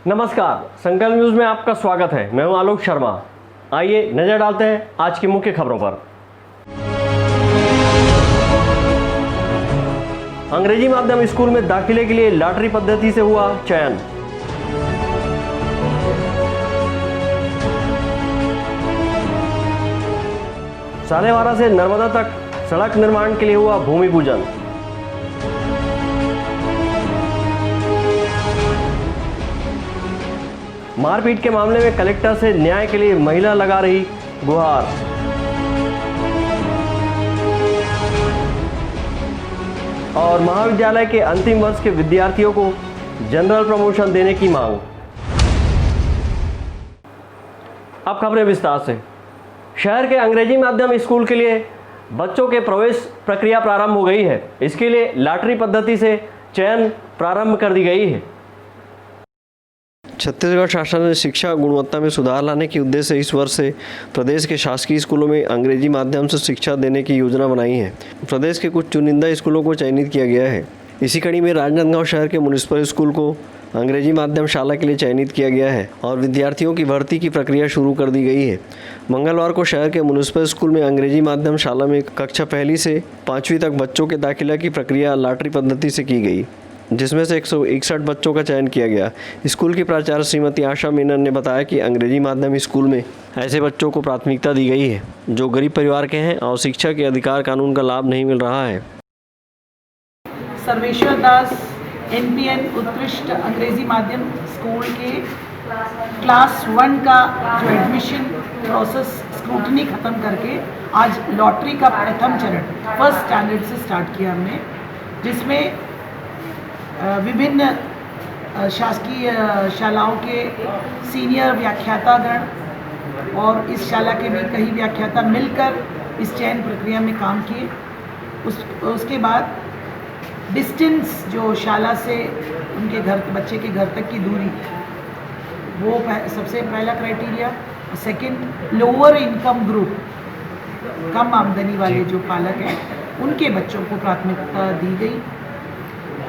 नमस्कार, संकल्प न्यूज में आपका स्वागत है। मैं हूं आलोक शर्मा। आइए नजर डालते हैं आज की मुख्य खबरों पर। अंग्रेजी माध्यम स्कूल में दाखिले के लिए लॉटरी पद्धति से हुआ चयन। सालेवारा से नर्मदा तक सड़क निर्माण के लिए हुआ भूमि पूजन। मारपीट के मामले में कलेक्टर से न्याय के लिए महिला लगा रही गुहार। और महाविद्यालय के अंतिम वर्ष के विद्यार्थियों को जनरल प्रमोशन देने की मांग। अब खबरें विस्तार से। शहर के अंग्रेजी माध्यम स्कूल के लिए बच्चों के प्रवेश प्रक्रिया प्रारंभ हो गई है। इसके लिए लॉटरी पद्धति से चयन प्रारंभ कर दी गई है। छत्तीसगढ़ शासन ने शिक्षा गुणवत्ता में सुधार लाने के उद्देश्य से इस वर्ष से प्रदेश के शासकीय स्कूलों में अंग्रेजी माध्यम से शिक्षा देने की योजना बनाई है। प्रदेश के कुछ चुनिंदा स्कूलों को चयनित किया गया है। इसी कड़ी में राजनांदगांव शहर के म्युनिसिपल स्कूल को अंग्रेजी माध्यम शाला के लिए चयनित किया गया है और विद्यार्थियों की भर्ती की प्रक्रिया शुरू कर दी गई है। मंगलवार को शहर के म्युनिसिपल स्कूल में अंग्रेजी माध्यम शाला में कक्षा 1 से 5वीं तक बच्चों के दाखिला की प्रक्रिया लॉटरी पद्धति से की गई, जिसमें से 161 बच्चों का चयन किया गया। स्कूल की प्राचार्य श्रीमती आशा मेनन ने बताया कि अंग्रेजी माध्यम स्कूल में ऐसे बच्चों को प्राथमिकता दी गई है जो गरीब परिवार के हैं और शिक्षा के अधिकार कानून का लाभ नहीं मिल रहा है। सर्वेश्वर दास NPN उत्कृष्ट अंग्रेजी माध्यम स्कूल के क्लास 1 का जो एडमिशन प्रोसेस स्क्रूटनी ख़त्म करके आज लॉटरी का प्रथम चरण फर्स्ट स्टैंडर्ड से स्टार्ट किया हमने, जिसमें विभिन्न शासकीय शालाओं के सीनियर व्याख्यातागण और इस शाला के भी कई व्याख्याता मिलकर इस चयन प्रक्रिया में काम किए। उसके बाद डिस्टेंस जो शाला से उनके घर बच्चे के घर तक की दूरी, वो सबसे पहला criteria. Second, lower income group, कम आमदनी वाले जो पालक हैं उनके बच्चों को प्राथमिकता दी गई।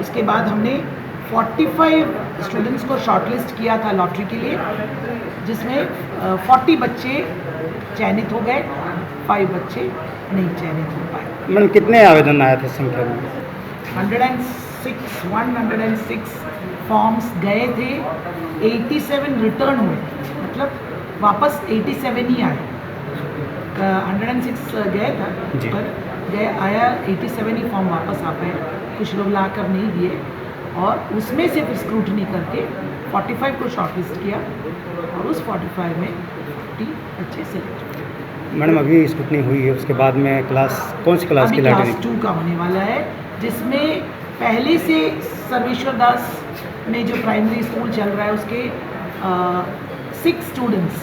उसके बाद हमने 45 स्टूडेंट्स को शॉर्टलिस्ट किया था लॉटरी के लिए, जिसमें 40 बच्चे चयनित हो गए, 5 बच्चे नहीं चयनित हो पाए। मैडम, कितने आवेदन आए थे संख्या में? 106 फॉर्म्स गए थे, 87 रिटर्न हुए, मतलब वापस 87 ही आए। 106 गए था पर आया 87 ही फॉर्म वापस आ पाए। कुछ लोग ला कर नहीं दिए और उसमें से फिर स्क्रूटनी करके 45 को शॉर्टलिस्ट किया और उस 45 में 40 बच्चे सेलेक्ट हुए। मैडम, अभी स्क्रूटनी हुई है, उसके बाद में कौन सी क्लास की लॉटरी? क्लास 2 का होने वाला है, जिसमें पहले से सर्वेश्वर दास में जो प्राइमरी स्कूल चल रहा है उसके 6 स्टूडेंट्स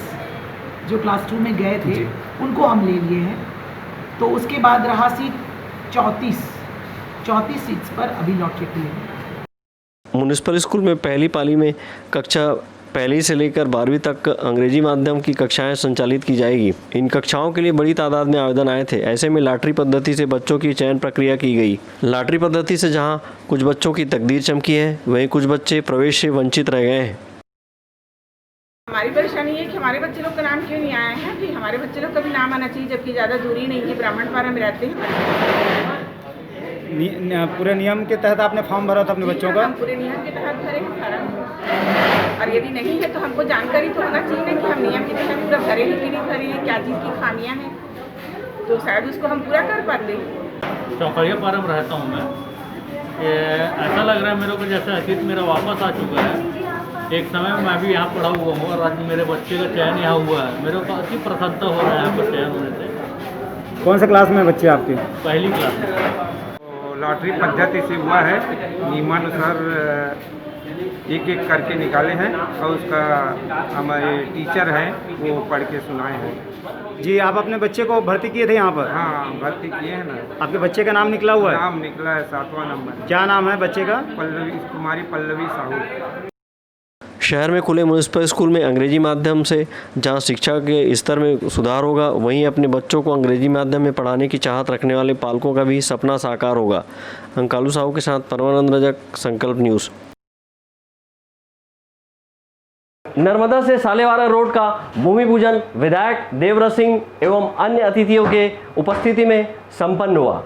जो क्लास 2 में गए थे उनको हम ले लिए हैं। तो उसके बाद रहा सीट 34 सीट्स पर अभी लॉटरी के लिए। म्युनिसिपल स्कूल में पहली पाली में कक्षा 1 से लेकर 12वीं तक अंग्रेजी माध्यम की कक्षाएं संचालित की जाएगी। इन कक्षाओं के लिए बड़ी तादाद में आवेदन आए थे। ऐसे में लॉटरी पद्धति से बच्चों की चयन प्रक्रिया की गई। लॉटरी पद्धति से जहां कुछ बच्चों की तकदीर चमकी है, वहीं कुछ बच्चे प्रवेश से वंचित रह गए हैं। हमारी परेशानी है कि हमारे बच्चे लोग का नाम क्यों नहीं आया है। कि हमारे बच्चे लोग का भी नाम आना चाहिए, जबकि ज़्यादा दूरी नहीं है, ब्राह्मणपारा में रहते हैं। पूरे नियम के तहत आपने फॉर्म भरा था अपने बच्चों का? हम पूरे नियम के तहत भरे हैं फॉर्म, और यदि नहीं है तो हमको जानकारी तो होना चाहिए कि हम नियम के तहत पूरा भरे हैं कि नहीं भरे हैं, क्या चीज़ की खामियां हैं, तो शायद उसको हम पूरा कर पाते। चौकड़िया पारा में रहता हूँ मैं। ऐसा लग रहा है मेरे को जैसे अतीत मेरा वापस आ चुका है। एक समय में मैं भी यहाँ पढ़ा हुआ हूँ और आज मेरे बच्चे का चयन यहाँ हुआ है। मेरे को अति प्रसन्नता हो रहा है यहाँ पर चयन होने से। कौन सा क्लास में बच्चे आपके? पहली क्लास में। लॉटरी पद्धति से हुआ है, नियमानुसार एक एक करके निकाले हैं और उसका हमारे टीचर हैं वो पढ़ के सुनाए हैं। जी, आप अपने बच्चे को भर्ती किए थे यहाँ पर? हाँ, भर्ती किए हैं ना। आपके बच्चे का नाम निकला हुआ है? नाम निकला है 7वां नंबर। क्या नाम है बच्चे का? कुमारी पल्लवी साहू। शहर में खुले म्युनिसिपल स्कूल में अंग्रेजी माध्यम से जहां शिक्षा के स्तर में सुधार होगा, वहीं अपने बच्चों को अंग्रेजी माध्यम में पढ़ाने की चाहत रखने वाले पालकों का भी सपना साकार होगा। अंकालू साहू के साथ परमानंद रजक, संकल्प न्यूज़। नर्मदा से सालेवारा रोड का भूमि पूजन विधायक देवव्रत सिंह एवं अन्य अतिथियों के उपस्थिति में संपन्न हुआ।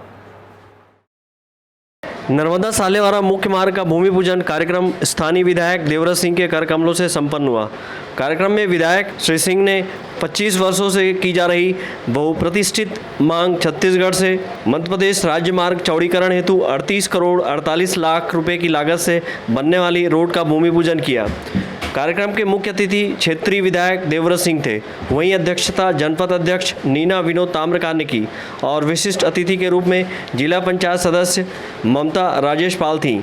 नर्मदा सालेवारा मुख्य मार्ग का भूमि पूजन कार्यक्रम स्थानीय विधायक देवव्रत सिंह के कर कमलों से संपन्न हुआ। कार्यक्रम में विधायक श्री सिंह ने 25 वर्षों से की जा रही बहुप्रतिष्ठित मांग छत्तीसगढ़ से मध्य प्रदेश राज्य मार्ग चौड़ीकरण हेतु 38 करोड़ 48 लाख रुपए की लागत से बनने वाली रोड का भूमि पूजन किया। कार्यक्रम के मुख्य अतिथि क्षेत्रीय विधायक देवव्रत सिंह थे। वहीं अध्यक्षता जनपद अध्यक्ष नीना विनोद ताम्रकार ने की और विशिष्ट अतिथि के रूप में जिला पंचायत सदस्य ममता राजेश पाल थी।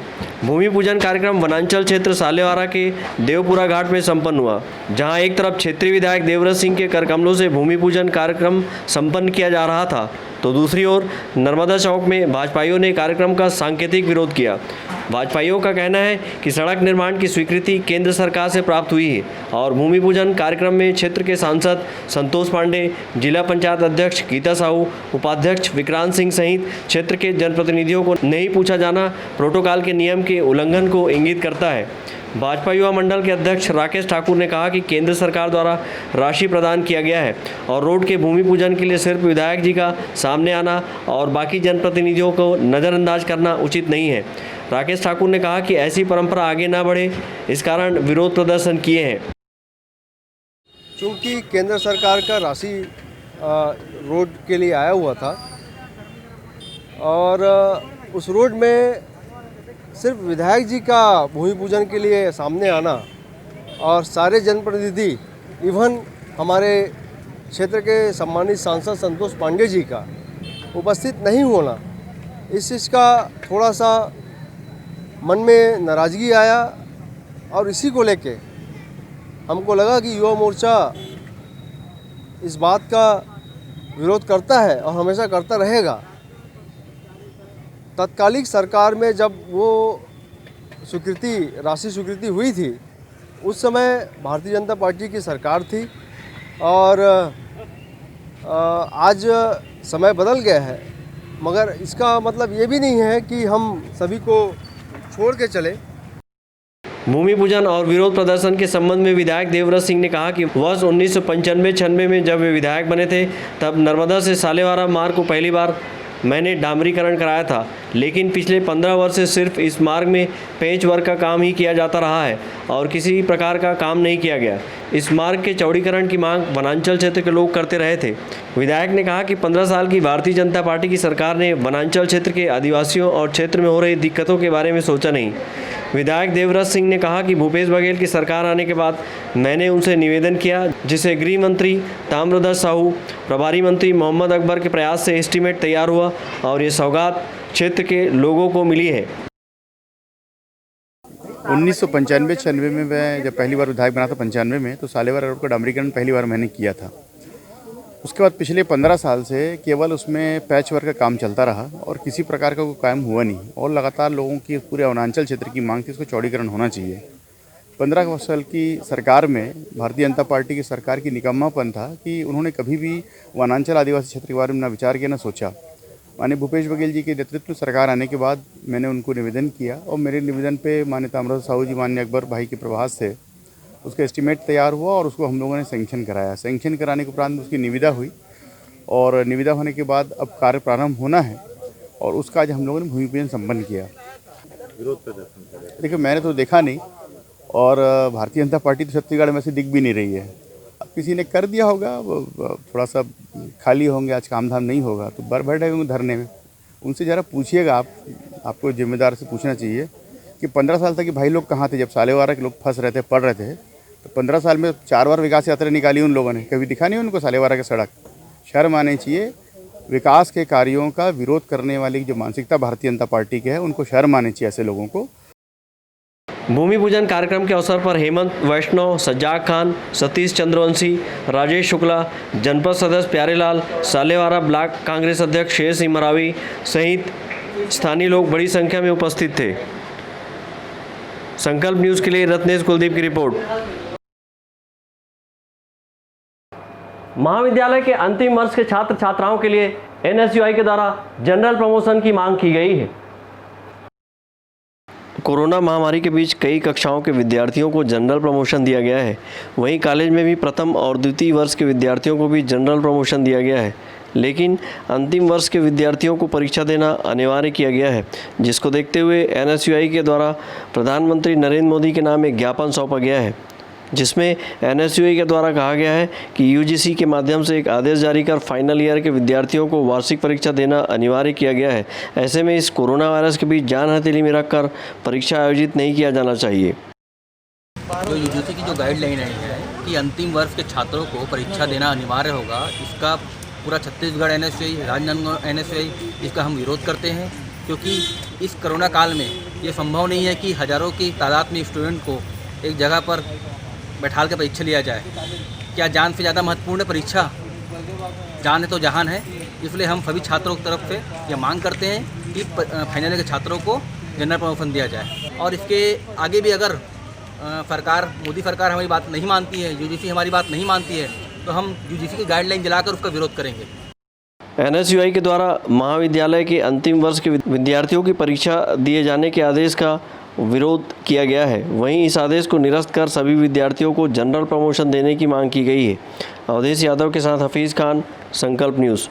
भूमि पूजन कार्यक्रम वनांचल क्षेत्र सालेवारा के देवपुरा घाट में संपन्न हुआ, जहां एक तरफ क्षेत्रीय विधायक देवव्रत सिंह के कर कमलों से भूमि पूजन कार्यक्रम संपन्न किया जा रहा था, तो दूसरी ओर नर्मदा चौक में भाजपाइयों ने कार्यक्रम का सांकेतिक विरोध किया। भाजपाइयों का कहना है कि सड़क निर्माण की स्वीकृति केंद्र सरकार से प्राप्त हुई है और भूमि पूजन कार्यक्रम में क्षेत्र के सांसद संतोष पांडे, जिला पंचायत अध्यक्ष गीता साहू, उपाध्यक्ष विक्रांत सिंह सहित क्षेत्र के जनप्रतिनिधियों को नहीं पूछा जाना प्रोटोकॉल के नियम के उल्लंघन को इंगित करता है। भाजपा युवा मंडल के अध्यक्ष राकेश ठाकुर ने कहा कि केंद्र सरकार द्वारा राशि प्रदान किया गया है और रोड के भूमि पूजन के लिए सिर्फ विधायक जी का सामने आना और बाकी जनप्रतिनिधियों को नज़रअंदाज करना उचित नहीं है। राकेश ठाकुर ने कहा कि ऐसी परंपरा आगे ना बढ़े, इस कारण विरोध प्रदर्शन किए हैं। चूँकि केंद्र सरकार का राशि रोड के लिए आया हुआ था और उस रोड में सिर्फ विधायक जी का भूमि पूजन के लिए सामने आना और सारे जनप्रतिनिधि इवन हमारे क्षेत्र के सम्मानित सांसद संतोष पांडे जी का उपस्थित नहीं होना, इस चीज़ का थोड़ा सा मन में नाराज़गी आया और इसी को लेके हमको लगा कि युवा मोर्चा इस बात का विरोध करता है और हमेशा करता रहेगा। तत्कालिक सरकार में जब वो राशि स्वीकृति हुई थी, उस समय भारतीय जनता पार्टी की सरकार थी और आज समय बदल गया है, मगर इसका मतलब ये भी नहीं है कि हम सभी को छोड़ के चले। भूमि पूजन और विरोध प्रदर्शन के संबंध में विधायक देवव्रत सिंह ने कहा कि वर्ष 1995-96 में जब वे विधायक बने थे, तब नर्मदा से सालेवारा मार्ग को पहली बार मैंने डामरीकरण कराया था, लेकिन पिछले 15 वर्ष से सिर्फ इस मार्ग में पेंच वर्क का काम ही किया जाता रहा है और किसी प्रकार का काम नहीं किया गया। इस मार्ग के चौड़ीकरण की मांग वनांचल क्षेत्र के लोग करते रहे थे। विधायक ने कहा कि 15 साल की भारतीय जनता पार्टी की सरकार ने वनांचल क्षेत्र के आदिवासियों और क्षेत्र में हो रही दिक्कतों के बारे में सोचा नहीं। विधायक देवव्रत सिंह ने कहा कि भूपेश बघेल की सरकार आने के बाद मैंने उनसे निवेदन किया, जिसे गृह मंत्री ताम्रध्वज साहू, प्रभारी मंत्री मोहम्मद अकबर के प्रयास से एस्टीमेट तैयार हुआ और ये सौगात क्षेत्र के लोगों को मिली है। 1995-96 में मैं जब पहली बार विधायक बना था 95 में, तो सालेवारा रोड का डामरीकरण पहली बार मैंने किया था। उसके बाद पिछले 15 साल से केवल उसमें पैच वर्क का काम चलता रहा और किसी प्रकार का कोई काम हुआ नहीं और लगातार लोगों की पूरे वनांचल क्षेत्र की मांग थी, इसको चौड़ीकरण होना चाहिए। 15 साल की सरकार में भारतीय जनता पार्टी की सरकार की निकम्मापन था कि उन्होंने कभी भी वनांचल आदिवासी क्षेत्र के बारे में ना विचार किया, ना सोचा। माननीय भूपेश बघेल जी के नेतृत्व में सरकार आने के बाद मैंने उनको निवेदन किया और मेरे निवेदन पे माननीय ताम्रध्वज साहू जी, माननीय अकबर भाई के प्रभास से उसका एस्टीमेट तैयार हुआ और उसको हम लोगों ने सैंक्शन कराया। सैंक्शन कराने के उपरांत उसकी निविदा हुई और निविदा होने के बाद अब कार्य प्रारंभ होना है और उसका आज हम लोगों ने भूमि पूजन संपन्न किया। विरोध प्रदर्शन देखिए, मैंने तो देखा नहीं और भारतीय जनता पार्टी तो छत्तीसगढ़ में से दिख भी नहीं रही है। अब किसी ने कर दिया होगा, थोड़ा सा खाली होंगे, आज काम धाम नहीं होगा तो बर बैठे होंगे धरने में। उनसे ज़रा पूछिएगा, आपको जिम्मेदार से पूछना चाहिए कि 15 साल तक कि भाई लोग कहाँ थे जब सालेवारा के लोग फंस रहे थे, पढ़ रहे थे। तो 15 साल में 4 बार विकास यात्रा निकाली उन लोगों ने, कभी दिखा नहीं उनको सालेवारा की सड़क। शर्म आनी चाहिए। विकास के कार्यों का विरोध करने वाली जो मानसिकता भारतीय जनता पार्टी के है, उनको शर्म आनी चाहिए ऐसे लोगों को। भूमि पूजन कार्यक्रम के अवसर पर हेमंत वैष्णव, सज्जाद खान, सतीश चंद्रवंशी, राजेश शुक्ला, जनपद सदस्य प्यारेलाल, सालेवारा ब्लॉक कांग्रेस अध्यक्ष शेर सिंह मरावी सहित स्थानीय लोग बड़ी संख्या में उपस्थित थे। संकल्प न्यूज़ के लिए रत्नेश कुलदीप की रिपोर्ट। महाविद्यालय के अंतिम वर्ष के छात्र छात्राओं के लिए NSUI के द्वारा जनरल प्रमोशन की मांग की गई है। कोरोना महामारी के बीच कई कक्षाओं के विद्यार्थियों को जनरल प्रमोशन दिया गया है। वहीं कॉलेज में भी प्रथम और द्वितीय वर्ष के विद्यार्थियों को भी जनरल प्रमोशन दिया गया है, लेकिन अंतिम वर्ष के विद्यार्थियों को परीक्षा देना अनिवार्य किया गया है, जिसको देखते हुए NSUI के द्वारा प्रधानमंत्री नरेंद्र मोदी के नाम एक ज्ञापन सौंपा गया है, जिसमें NSUI के द्वारा कहा गया है कि UGC के माध्यम से एक आदेश जारी कर फाइनल ईयर के विद्यार्थियों को वार्षिक परीक्षा देना अनिवार्य किया गया है। ऐसे में इस कोरोना वायरस के बीच जान हथेली में रखकर परीक्षा आयोजित नहीं किया जाना चाहिए। जो UGC की जो गाइडलाइन है कि अंतिम वर्ष के छात्रों को परीक्षा देना अनिवार्य होगा, इसका पूरा छत्तीसगढ़ NSUI, राजनांदगांव NSUI इसका हम विरोध करते हैं, क्योंकि इस कोरोना काल में ये संभव नहीं है कि हज़ारों की तादाद में स्टूडेंट को एक जगह पर बैठाल के परीक्षा लिया जाए। क्या जान से ज़्यादा महत्वपूर्ण परीक्षा? जान है तो जहान है। इसलिए हम सभी छात्रों की तरफ से ये मांग करते हैं कि फाइनल के छात्रों को जनरल प्रमोशन दिया जाए। और इसके आगे भी अगर मोदी सरकार हमारी बात नहीं मानती है, UGC हमारी बात नहीं मानती है, तो हम UGC की गाइडलाइन जलाकर उसका विरोध करेंगे। NSUI के द्वारा महाविद्यालय के अंतिम वर्ष के विद्यार्थियों की परीक्षा दिए जाने के आदेश का विरोध किया गया है। वहीं इस आदेश को निरस्त कर सभी विद्यार्थियों को जनरल प्रमोशन देने की मांग की गई है। अवधेश यादव के साथ हफीज़ खान, संकल्प न्यूज़।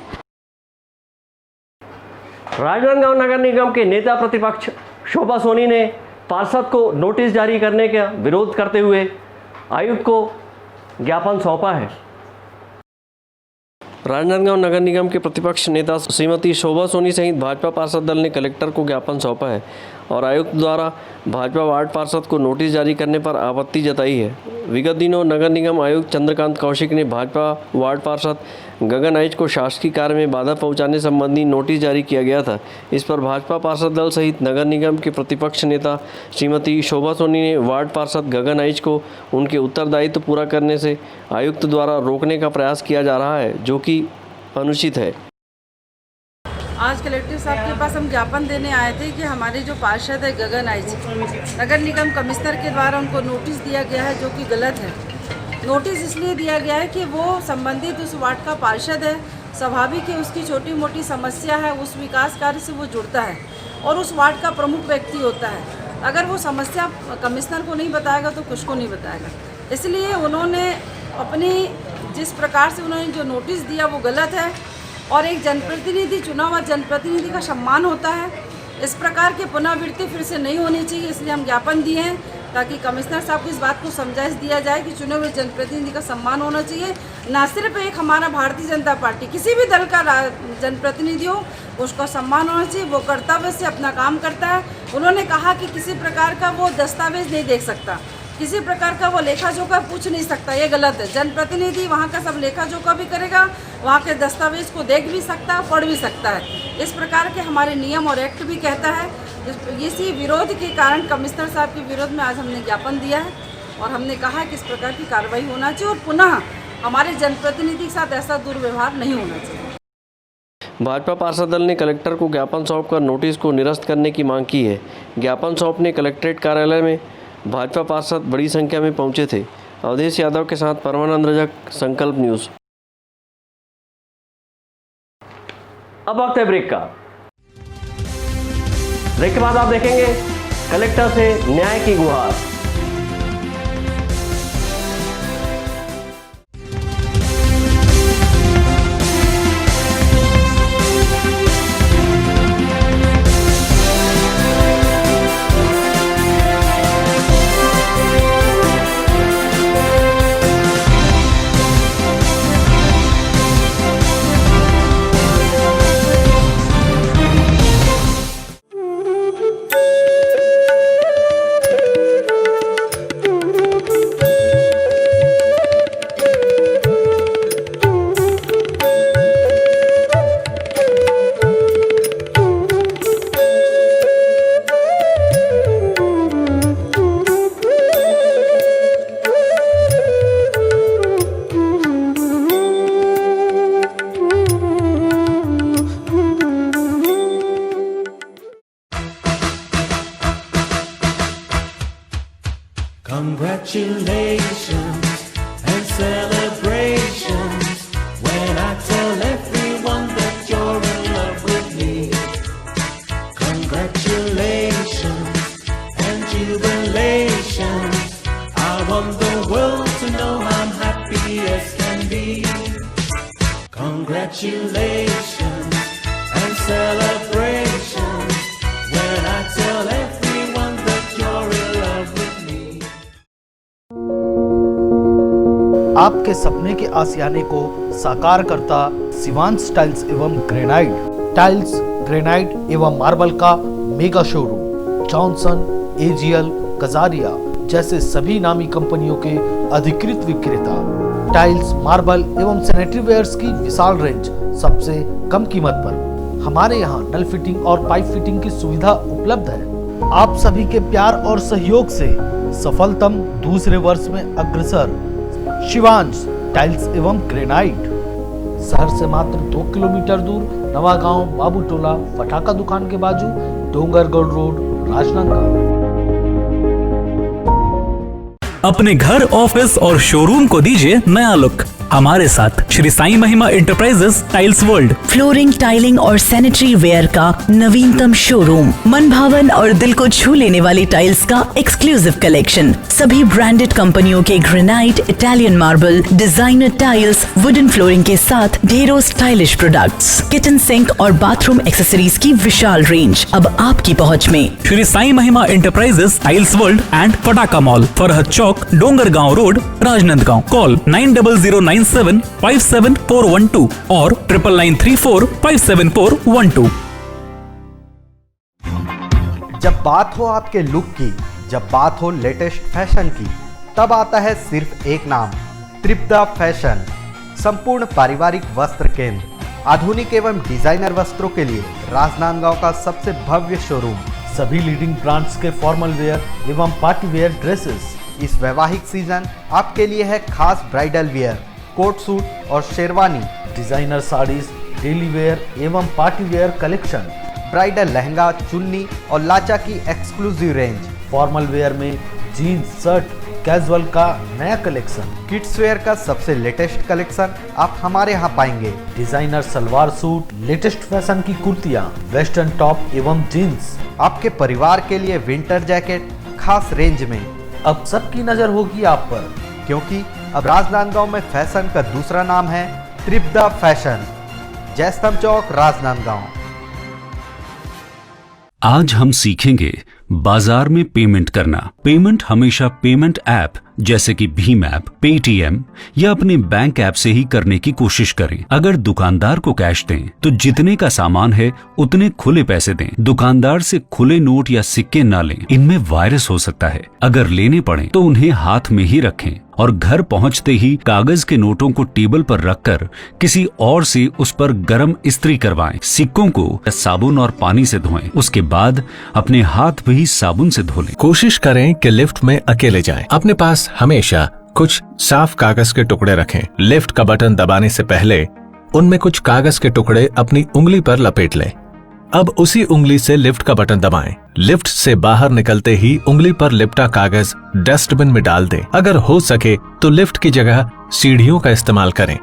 राजनांदगांव नगर निगम के नेता प्रतिपक्ष शोभा सोनी ने पार्षद को नोटिस जारी करने का विरोध करते हुए आयुक्त को ज्ञापन सौंपा है। राजनांदगांव नगर निगम के प्रतिपक्ष नेता श्रीमती शोभा सोनी सहित भाजपा पार्षद दल ने कलेक्टर को ज्ञापन सौंपा है और आयुक्त द्वारा भाजपा वार्ड पार्षद को नोटिस जारी करने पर आपत्ति जताई है। विगत दिनों नगर निगम आयुक्त चंद्रकांत कौशिक ने भाजपा वार्ड पार्षद गगन आइच को शासकीय कार्य में बाधा पहुंचाने संबंधी नोटिस जारी किया गया था। इस पर भाजपा पार्षद दल सहित नगर निगम के प्रतिपक्ष नेता श्रीमती शोभा सोनी ने वार्ड पार्षद गगन आइच को उनके उत्तरदायित्व पूरा करने से आयुक्त द्वारा रोकने का प्रयास किया जा रहा है, जो कि अनुचित है। आज कलेक्टर साहब के पास हम ज्ञापन देने आए थे कि हमारे जो पार्षद है गगन आइच, नगर निगम कमिश्नर के द्वारा उनको नोटिस दिया गया है, जो कि गलत है। नोटिस इसलिए दिया गया है कि वो संबंधित उस वार्ड का पार्षद है, स्वाभाविक है उसकी छोटी मोटी समस्या है, उस विकास कार्य से वो जुड़ता है और उस वार्ड का प्रमुख व्यक्ति होता है। अगर वो समस्या कमिश्नर को नहीं बताएगा तो कुछ को नहीं बताएगा। इसलिए उन्होंने अपनी जिस प्रकार से उन्होंने जो नोटिस दिया वो गलत है और एक जनप्रतिनिधि, चुना हुआ जनप्रतिनिधि का सम्मान होता है। इस प्रकार की पुनरावृत्ति फिर से नहीं होनी चाहिए, इसलिए हम ज्ञापन दिए हैं ताकि कमिश्नर साहब को इस बात को समझाइश दिया जाए कि चुने हुए जनप्रतिनिधि का सम्मान होना चाहिए। ना सिर्फ एक हमारा भारतीय जनता पार्टी, किसी भी दल का जनप्रतिनिधि हो उसका सम्मान होना चाहिए। वो कर्तव्य से अपना काम करता है। उन्होंने कहा कि किसी प्रकार का वो दस्तावेज नहीं देख सकता, किसी प्रकार का वो लेखा जोखा पूछ नहीं सकता, ये गलत है। जनप्रतिनिधि वहाँ का सब लेखा जोखा भी करेगा, वहाँ के दस्तावेज को देख भी सकता है, पढ़ भी सकता है। इस प्रकार के हमारे नियम और एक्ट भी कहता है। इसी विरोध के कारण कमिश्नर साहब के विरोध में आज हमने ज्ञापन दिया है और हमने कहा कि इस प्रकार की कार्रवाई होना चाहिए और पुनः हमारे जनप्रतिनिधि के साथ ऐसा दुर्व्यवहार नहीं होना चाहिए। भाजपा पार्षद दल ने कलेक्टर को ज्ञापन सौंपकर नोटिस को निरस्त करने की मांग की है। ज्ञापन सौंपने कलेक्ट्रेट कार्यालय में भाजपा पार्षद बड़ी संख्या में पहुंचे थे। अवधेश यादव के साथ परमानंद रजक, संकल्प न्यूज़। अब वक्त है ब्रेक का। ब्रेक के बाद आप देखेंगे कलेक्टर से न्याय की गुहार। Congratulations and celebrations when I tell everyone that you're in love with me. Congratulations celebrations when I tell everyone that you're in love with me. आपके सपने के आशियाने को साकार करता शिवांश टाइल्स एवं ग्रेनाइट। टाइल्स, ग्रेनाइट एवं मार्बल का mega showroom. Johnson, AGL, Kajaria जैसे सभी नामी कंपनियों के अधिकृत विक्रेता। टाइल्स, मार्बल एवं सैनिटरी वेयर्स की विशाल रेंज सबसे कम कीमत पर। हमारे यहाँ नल फिटिंग और पाइप फिटिंग की सुविधा उपलब्ध है। आप सभी के प्यार और सहयोग से सफलतम दूसरे वर्ष में अग्रसर शिवांश टाइल्स एवं ग्रेनाइट। शहर से मात्र 2 किलोमीटर दूर नवागांव बाबू टोला फटाका दुकान के बाजू डोंगरगढ़ रोड, राजनांदगांव। अपने घर, ऑफिस और शोरूम को दीजिए नया लुक हमारे साथ श्री साईं महिमा enterprises tiles world. Flooring, tiling और सैनिटरी वेयर का नवीनतम शोरूम। मनभावन और दिल को छू लेने वाली टाइल्स का एक्सक्लूसिव कलेक्शन। सभी ब्रांडेड कंपनियों के granite, Italian marble, designer tiles, wooden flooring के साथ ढेरों स्टाइलिश प्रोडक्ट्स। किचन सिंक और बाथरूम एक्सेसरीज की विशाल रेंज अब आपकी पहुंच में। श्री साईं महिमा एंटरप्राइजेस टाइल्स वर्ल्ड एंड फटाका मॉल, फरहद चौक, डोंगरगांव रोड, राजनांदगांव। कॉल 9009757412 और 9994574412। जब बात हो आपके लुक की, जब बात हो लेटेस्ट फैशन की, तब आता है सिर्फ एक नाम, तृप्ता फैशन। संपूर्ण पारिवारिक वस्त्र केंद्र। आधुनिक एवं डिजाइनर वस्त्रों के लिए राजनांदगांव का सबसे भव्य शोरूम। सभी लीडिंग ब्रांड्स के फॉर्मल वेयर एवं पार्टी वेयर ड्रेसेस। इस वैवाहिक सीजन आपके लिए है खास ब्राइडल वेयर, कोट सूट और sherwani, designer saris, daily wear एवं party wear collection, bridal lehenga, चुन्नी और लाचा की एक्सक्लूसिव रेंज। फॉर्मल वेयर में जीन्स, शर्ट, कैजुअल का नया कलेक्शन। किड्स वेयर का सबसे लेटेस्ट कलेक्शन आप हमारे यहाँ पाएंगे। Designer salwar suit, latest fashion की कुर्तियाँ, वेस्टर्न टॉप एवं जीन्स। आपके परिवार के लिए विंटर जैकेट खास रेंज में। अब सबकी नजर होगी आप पर, क्योंकि अब राजनांदगांव में फैशन का दूसरा नाम है तृप्ता फैशन। जयस्तंभ चौक, राजनांदगांव। आज हम सीखेंगे बाजार में पेमेंट करना। पेमेंट हमेशा पेमेंट ऐप जैसे कि भीम ऐप, पेटीएम या अपने बैंक ऐप से ही करने की कोशिश करें। अगर दुकानदार को कैश दें तो जितने का सामान है उतने खुले पैसे दें। दुकानदार से खुले नोट या सिक्के ना लें, इनमें वायरस हो सकता है। अगर लेने पड़े तो उन्हें हाथ में ही रखें और घर पहुंचते ही कागज के नोटों को टेबल पर रखकर किसी और से उस पर गर्म इस्त्री करवाएं। सिक्कों को साबुन और पानी से धोएं, उसके बाद अपने हाथ भी साबुन से धो लें। कोशिश करें कि लिफ्ट में अकेले जाएं। अपने पास हमेशा कुछ साफ कागज के टुकड़े रखें। लिफ्ट का बटन दबाने से पहले उनमें कुछ कागज के टुकड़े अपनी उंगली पर लपेट लें। अब उसी उंगली से लिफ्ट का बटन दबाएं। लिफ्ट से बाहर निकलते ही उंगली पर लिपटा कागज डस्टबिन में डाल दें। अगर हो सके तो लिफ्ट की जगह सीढ़ियों का इस्तेमाल करें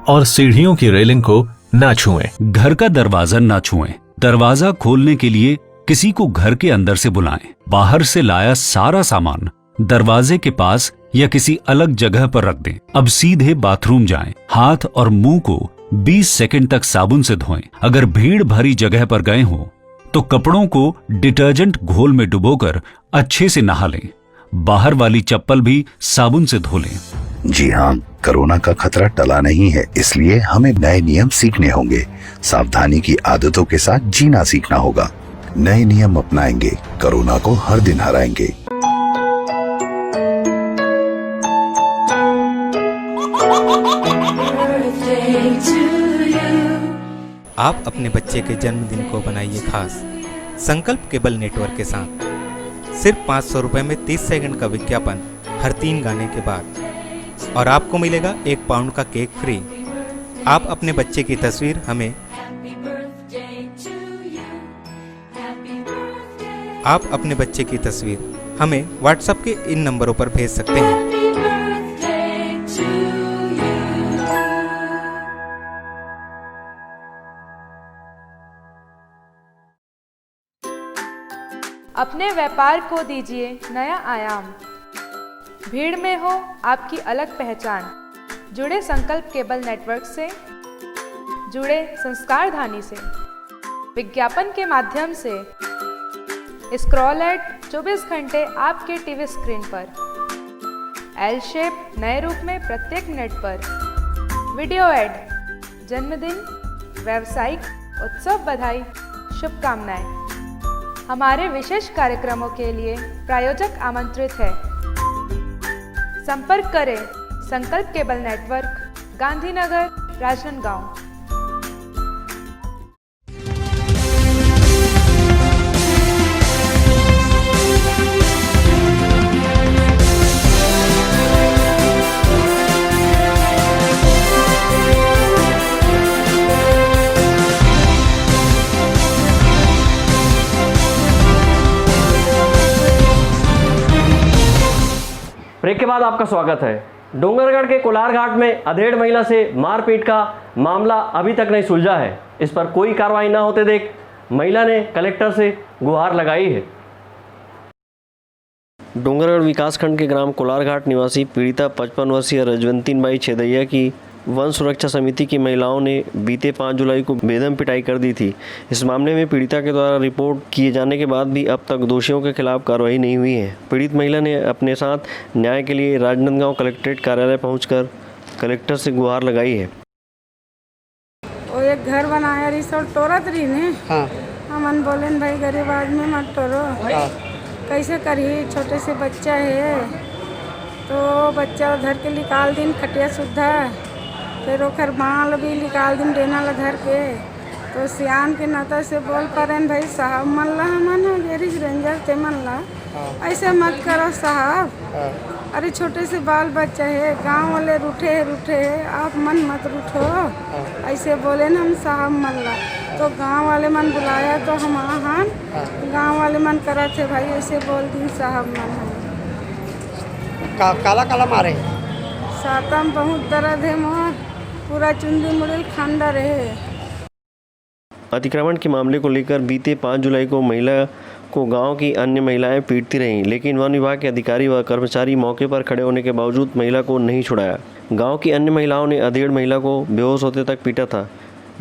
और सीढ़ियों की रेलिंग को ना छुएं। घर का दरवाजा ना छुएं। दरवाजा खोलने के लिए किसी को घर के अंदर से बुलाएं। बाहर से लाया सारा सामान दरवाजे के पास या किसी अलग जगह पर रख दें। अब सीधे बाथरूम जाएं। हाथ और मुंह को 20 सेकंड तक साबुन से धोएं। अगर भीड़ भरी जगह पर गए हो तो कपड़ों को डिटर्जेंट घोल में डुबोकर अच्छे से नहा लें। बाहर वाली चप्पल भी साबुन से धो लें। जी हाँ, कोरोना का खतरा टला नहीं है, इसलिए हमें नए नियम सीखने होंगे। सावधानी की आदतों के साथ जीना सीखना होगा। नए नियम अपनाएंगे, कोरोना को हर दिन हराएंगे। आप अपने बच्चे के जन्मदिन को बनाइए खास संकल्प केबल नेटवर्क के साथ। सिर्फ 500 रुपये में 30 सेकंड का विज्ञापन हर 3 गाने के बाद, और आपको मिलेगा 1 पाउंड का केक फ्री। आप अपने बच्चे की तस्वीर हमें व्हाट्सएप के इन नंबरों पर भेज सकते हैं। अपने व्यापार को दीजिए नया आयाम। भीड़ में हो आपकी अलग पहचान। जुड़े संकल्प केबल नेटवर्क से, जुड़े संस्कार धानी से। विज्ञापन के माध्यम से स्क्रॉल एड 24 घंटे आपके टीवी स्क्रीन पर, एल शेप नए रूप में प्रत्येक मिनट पर, वीडियो एड, जन्मदिन, व्यावसायिक, उत्सव बधाई, शुभकामनाएं। हमारे विशेष कार्यक्रमों के लिए प्रायोजक आमंत्रित है। संपर्क करें Sankalp cable network, Gandhinagar, Rajnandgaon. Break के बाद आपका स्वागत है। डोंगरगढ़ के कोलार घाट में अधेड़ महिला से मारपीट का मामला अभी तक नहीं सुलझा है। इस पर कोई कार्रवाई न होते देख महिला ने कलेक्टर से गुहार लगाई है। डोंगरगढ़ विकासखंड के ग्राम कोलार घाट निवासी पीड़िता 55 वर्षीय रजवंतीन बाई छेदैया की वन सुरक्षा समिति की महिलाओं ने बीते 5 जुलाई को बेदम पिटाई कर दी थी। इस मामले में पीड़िता के द्वारा रिपोर्ट किए जाने के बाद भी अब तक दोषियों के खिलाफ कार्रवाई नहीं हुई है। पीड़ित महिला ने अपने साथ न्याय के लिए राजनांदगांव कलेक्ट्रेट कार्यालय पहुंचकर कलेक्टर से गुहार लगाई है। वो एक घर बनाया रिसोर्ट तोड़त रही ने। हाँ। हमन बोले भाई गरीब आदमी मत तोड़ो। हाँ। कैसे करी, छोटे से बच्चा है तो बच्चा उधर के निकाल दिन खटिया सुधा, फिर ओखर माल भी निकाल दिन देना ला घर के, तो सियान के नाता से बोल पा भाई साहब मन ला हमन गेरिज रेंजर ते मन ला ऐसे मत करो साहब। अरे छोटे से बाल बच्चा है, गांव वाले रूठे है, आप मन मत रूठो, ऐसे बोले न हम साहब मन ला। तो गांव वाले मन बुलाया तो हम आहन, गांव वाले मन करा थे भाई ऐसे बोल दिन साहब मन हम काला काला मारे सातम बहुत दर्द है मोर, पूरा चुंदी मुड़िल खंडर है। अतिक्रमण के मामले को लेकर बीते 5 जुलाई को महिला को गांव की अन्य महिलाएं पीटती रहीं, लेकिन वन विभाग के अधिकारी व कर्मचारी मौके पर खड़े होने के बावजूद महिला को नहीं छुड़ाया। गांव की अन्य महिलाओं ने अधेड़ महिला को बेहोश होते तक पीटा था।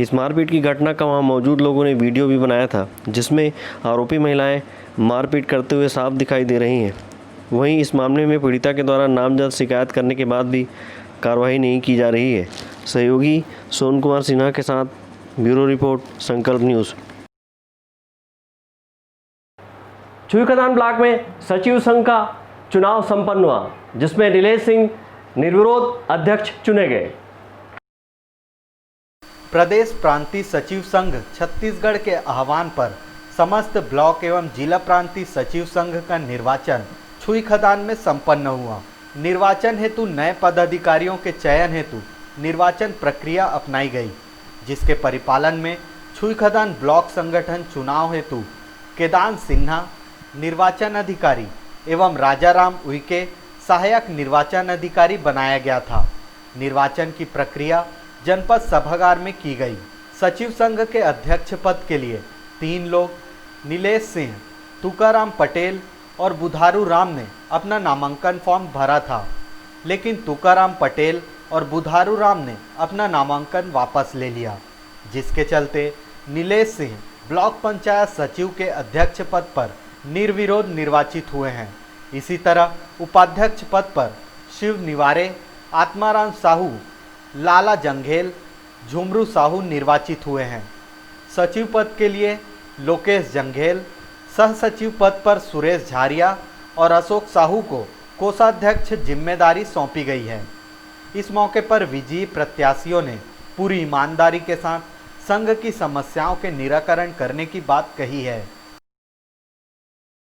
इस मारपीट की घटना का वहां मौजूद लोगों ने वीडियो भी बनाया था, जिसमें आरोपी महिलाएं मारपीट करते हुए साफ दिखाई दे रही हैं। वहीं इस मामले में पीड़िता के द्वारा नामजद शिकायत करने के बाद भी कार्रवाई नहीं की जा रही है। सहयोगी सोन कुमार सिन्हा के साथ ब्यूरो रिपोर्ट, संकल्प न्यूज़। छुईखदान ब्लॉक में सचिव संघ का चुनाव संपन्न हुआ, जिसमें नीलेश सिंह निर्विरोध अध्यक्ष चुने गए। प्रदेश प्रांतीय सचिव संघ छत्तीसगढ़ के आह्वान पर समस्त ब्लॉक एवं जिला प्रांतीय सचिव संघ का निर्वाचन छुईखदान में संपन्न हुआ। निर्वाचन हेतु नए पदाधिकारियों के चयन हेतु निर्वाचन प्रक्रिया अपनाई गई, जिसके परिपालन में छुईखदान ब्लॉक संगठन चुनाव हेतु केदान सिन्हा निर्वाचन अधिकारी एवं राजाराम उइके सहायक निर्वाचन अधिकारी बनाया गया था। निर्वाचन की प्रक्रिया जनपद सभागार में की गई। सचिव संघ के अध्यक्ष पद के लिए 3 लोग नीलेश सिंह, तुकाराम पटेल और बुधारू राम ने अपना नामांकन फॉर्म भरा था, लेकिन तुकाराम पटेल और बुधारू राम ने अपना नामांकन वापस ले लिया, जिसके चलते नीलेश सिंह ब्लॉक पंचायत सचिव के अध्यक्ष पद पर निर्विरोध निर्वाचित हुए हैं। इसी तरह उपाध्यक्ष पद पर शिव निवारे, आत्माराम साहू, लाला जंघेल, झुमरू साहू निर्वाचित हुए हैं। सचिव पद के लिए लोकेश जंघेल, सह सचिव पद पर सुरेश झारिया और अशोक साहू को कोषाध्यक्ष जिम्मेदारी सौंपी गई है। इस मौके पर विजयी प्रत्याशियों ने पूरी ईमानदारी के साथ संघ की समस्याओं के निराकरण करने की बात कही है।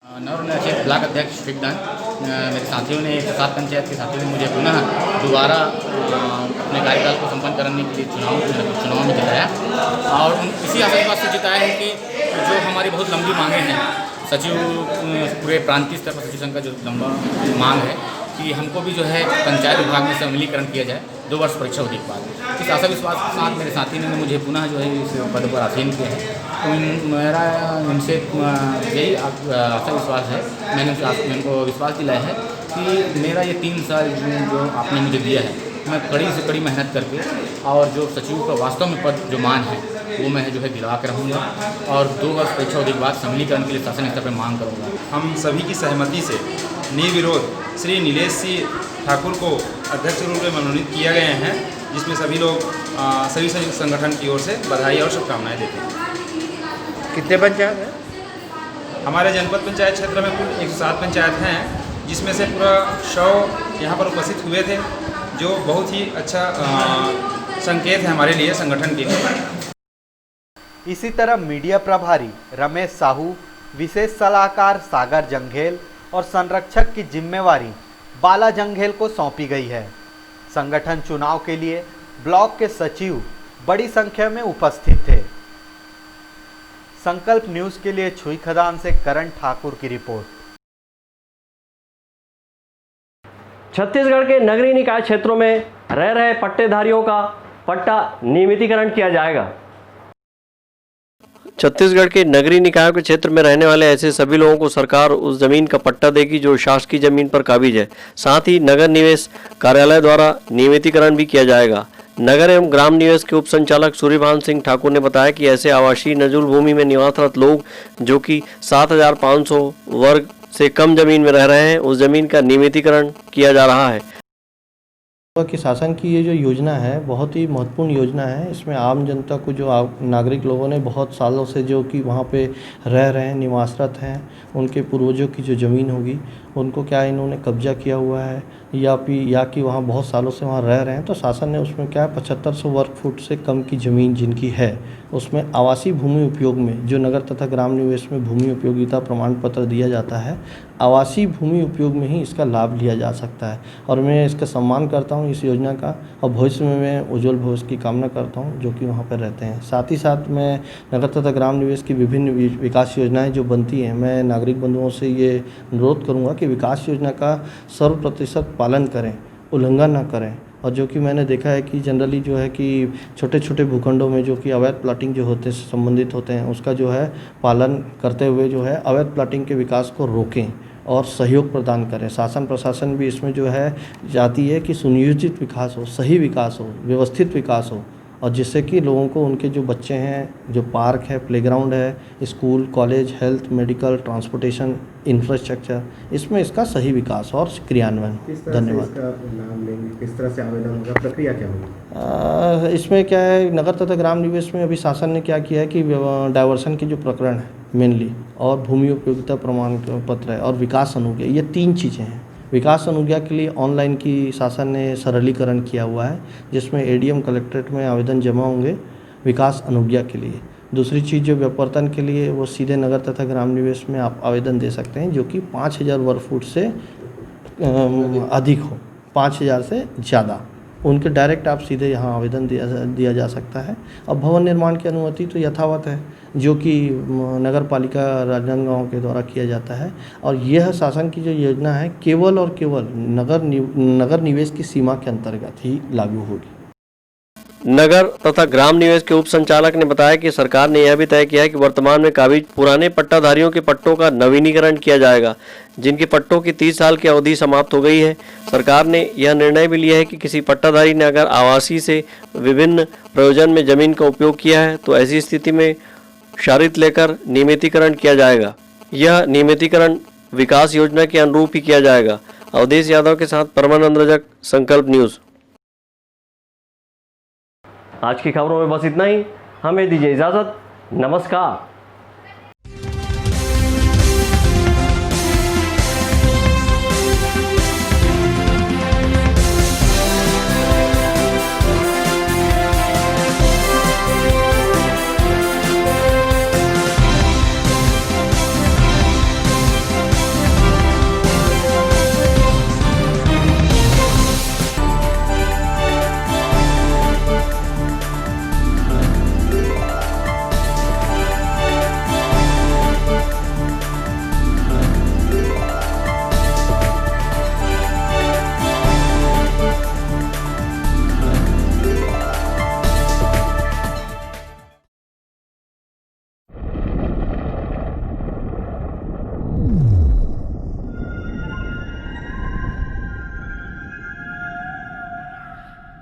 नवनिर्वाचित ब्लॉक अध्यक्ष फिगदान मेरे साथियों ने, 7 पंचायत के साथियों ने मुझे पुनः दोबारा अपने कार्यकाल को संपन्न करने के लिए चुनाव में जिताया और इसी आशावाद से जिताया है कि जो हमारी बहुत लंबी मांगें हैं, सचिव पूरे प्रांतीय स्तर पर सचिव संघ का जो लंबा मांग है कि हमको भी जो है पंचायत विभाग में सम्मिलीकरण किया जाए 2 वर्ष परीक्षा होने के बाद। इस आशा विश्वास के साथ मेरे साथी ने मुझे पुनः जो है इस पद पर आसीन किया है। तो मेरा इनसे यही आशा विश्वास है, मैंने उनको विश्वास दिलाया है कि मेरा ये 3 साल जो आपने मुझे दिया है, मैं कड़ी से कड़ी मेहनत करके और जो सचिव का वास्तव में पद जो मान है वो मैं जो है दिलवा के रहूँगा और 2 वर्ष परीक्षा अवधि के बाद सम्मिलीकरण के लिए शासन स्तर पर मांग करूँगा। हम सभी की सहमति से निर्विरोध श्री नीलेश सिंह ठाकुर को अध्यक्ष रूप में मनोनीत किया गए हैं, जिसमें सभी लोग सभी संगठन की ओर से बधाई और शुभकामनाएं देते हैं। कितने पंचायत हैं? हमारे जनपद पंचायत क्षेत्र में कुल 107 पंचायत हैं, जिसमें से पूरा 100 यहाँ पर उपस्थित हुए थे, जो बहुत ही अच्छा संकेत है हमारे लिए, संगठन के लिए। इसी तरह मीडिया प्रभारी रमेश साहू, विशेष सलाहकार सागर जंघेल और संरक्षक की जिम्मेवारी बाला जंघेल को सौंपी गई है। संगठन चुनाव के लिए ब्लॉक के सचिव बड़ी संख्या में उपस्थित थे। संकल्प न्यूज के लिए छुई खदान से करण ठाकुर की रिपोर्ट। छत्तीसगढ़ के नगरीय निकाय क्षेत्रों में रह रहे पट्टेधारियों का पट्टा नियमितीकरण किया जाएगा। छत्तीसगढ़ के नगरीय निकायों के क्षेत्र में रहने वाले ऐसे सभी लोगों को सरकार उस जमीन का पट्टा देगी जो शासकीय जमीन पर काबिज है। साथ ही नगर निवेश कार्यालय द्वारा नियमितीकरण भी किया जाएगा। नगर एवं ग्राम निवेश के उप संचालक सूर्यभान सिंह ठाकुर ने बताया कि ऐसे आवासीय नजूल भूमि में निवासरत लोग जो कि 7,500 वर्ग से कम जमीन में रह रहे हैं, उस जमीन का नियमितीकरण किया जा रहा है। कि शासन की ये जो योजना है बहुत ही महत्वपूर्ण योजना है। इसमें आम जनता को जो नागरिक लोगों ने बहुत सालों से जो कि वहाँ पे रह रहे हैं, निवासरत हैं, उनके पूर्वजों की जो ज़मीन होगी उनको क्या इन्होंने कब्जा किया हुआ है या कि वहाँ बहुत सालों से वहाँ रह रहे हैं, तो शासन ने उसमें क्या 7500 वर्ग फुट से कम की ज़मीन जिनकी है उसमें आवासीय भूमि उपयोग में जो नगर तथा ग्राम निवेश में भूमि उपयोगिता प्रमाण पत्र दिया जाता है, आवासीय भूमि उपयोग में ही इसका लाभ लिया जा सकता है। और मैं इसका सम्मान करता हूँ इस योजना का, और भविष्य में मैं उज्ज्वल भविष्य की कामना करता हूँ जो कि वहाँ पर रहते हैं। साथ ही साथ मैं नगर तथा ग्राम निवेश की विभिन्न विकास योजनाएं जो बनती हैं, मैं नागरिक बंधुओं से ये अनुरोध करूँगा कि विकास योजना का 100% पालन करें, उल्लंघन ना करें। और जो कि मैंने देखा है कि जनरली जो है कि छोटे छोटे भूखंडों में जो कि अवैध प्लाटिंग जो होते हैं संबंधित होते हैं, उसका जो है पालन करते हुए जो है अवैध प्लाटिंग के विकास को रोकें और सहयोग प्रदान करें। शासन प्रशासन भी इसमें जो है चाहती है कि सुनियोजित विकास हो, सही विकास हो, व्यवस्थित विकास हो, और जिससे कि लोगों को उनके जो बच्चे हैं, जो पार्क है, प्लेग्राउंड है, school, college, health, medical, transportation, infrastructure, इसमें इसका सही विकास और क्रियान्वयन। धन्यवाद। नाम लेंगे, किस तरह से आवेदन होगा, प्रक्रिया क्या होगी? इसमें क्या है, नगर तथा ग्राम निवेश में अभी शासन ने क्या किया है कि डाइवर्सन के जो प्रकरण है मेनली, और भूमि उपयोगिता प्रमाण पत्र है और विकास अनुज्ञा, ये 3 चीज़ें हैं। विकास अनुज्ञा के लिए ऑनलाइन की शासन ने सरलीकरण किया हुआ है, जिसमें एडीएम कलेक्ट्रेट में आवेदन जमा होंगे विकास अनुज्ञा के लिए। दूसरी चीज़ जो व्यापारतन के लिए, वो सीधे नगर तथा ग्राम निवेश में आप आवेदन दे सकते हैं जो कि 5000 वर्ग फुट से अधिक हो, 5000 से ज़्यादा, उनके डायरेक्ट आप सीधे यहाँ आवेदन दिया जा सकता है। अब भवन निर्माण की अनुमति तो यथावत है जो कि नगर पालिका राजनांदगांव के द्वारा किया जाता है, और यह शासन की जो योजना है केवल और केवल नगर निवेश की सीमा के अंतर्गत ही लागू होगी। नगर तथा ग्राम निवेश के उप संचालक ने बताया कि सरकार ने यह भी तय किया है कि वर्तमान में काबिज पुराने पट्टाधारियों के पट्टों का नवीनीकरण किया जाएगा, जिनके पट्टों की 30 साल की अवधि समाप्त हो गई है। सरकार ने यह निर्णय भी लिया है कि किसी पट्टाधारी ने अगर आवासीय से विभिन्न प्रयोजन में जमीन का उपयोग किया है तो ऐसी स्थिति में शर्त लेकर नियमितीकरण किया जाएगा। यह नियमितीकरण विकास योजना के अनुरूप ही किया जाएगा। अवधेश यादव के साथ परमानंद रजक, संकल्प न्यूज़। आज की खबरों में बस इतना ही। हमें दीजिए इजाज़त। नमस्कार।